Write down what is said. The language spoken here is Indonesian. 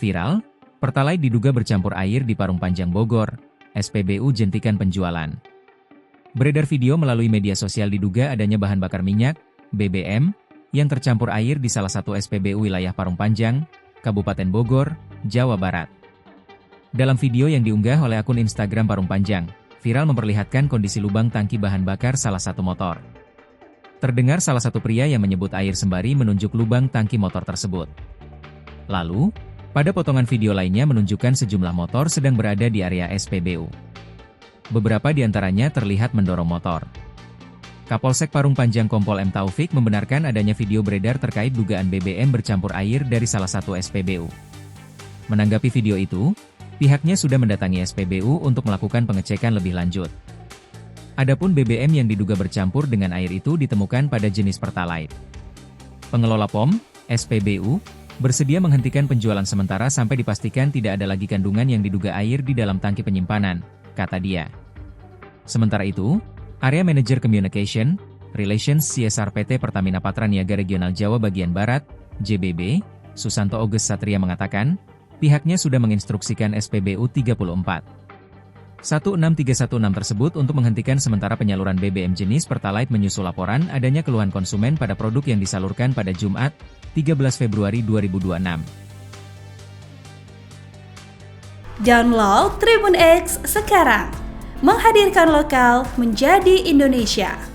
Viral, Pertalite diduga bercampur air di Parung Panjang Bogor, SPBU jentikan penjualan. Beredar video melalui media sosial diduga adanya bahan bakar minyak, BBM, yang tercampur air di salah satu SPBU wilayah Parung Panjang, Kabupaten Bogor, Jawa Barat. Dalam video yang diunggah oleh akun Instagram Parung Panjang, viral memperlihatkan kondisi lubang tangki bahan bakar salah satu motor. Terdengar salah satu pria yang menyebut air sembari menunjuk lubang tangki motor tersebut. Lalu, pada potongan video lainnya menunjukkan sejumlah motor sedang berada di area SPBU. Beberapa di antaranya terlihat mendorong motor. Kapolsek Parung Panjang Kompol M. Taufik membenarkan adanya video beredar terkait dugaan BBM bercampur air dari salah satu SPBU. Menanggapi video itu, pihaknya sudah mendatangi SPBU untuk melakukan pengecekan lebih lanjut. Adapun BBM yang diduga bercampur dengan air itu ditemukan pada jenis Pertalite. Pengelola POM, SPBU, bersedia menghentikan penjualan sementara sampai dipastikan tidak ada lagi kandungan yang diduga air di dalam tangki penyimpanan, kata dia. Sementara itu, Area Manager Communication, Relations CSR PT Pertamina Patra Niaga Regional Jawa Bagian Barat, JBB, Susanto Oges Satria mengatakan, pihaknya sudah menginstruksikan SPBU 34 16316 tersebut untuk menghentikan sementara penyaluran BBM jenis Pertalite menyusul laporan adanya keluhan konsumen pada produk yang disalurkan pada Jumat, 13 Februari 2026. Download Tribun X sekarang, menghadirkan lokal menjadi Indonesia.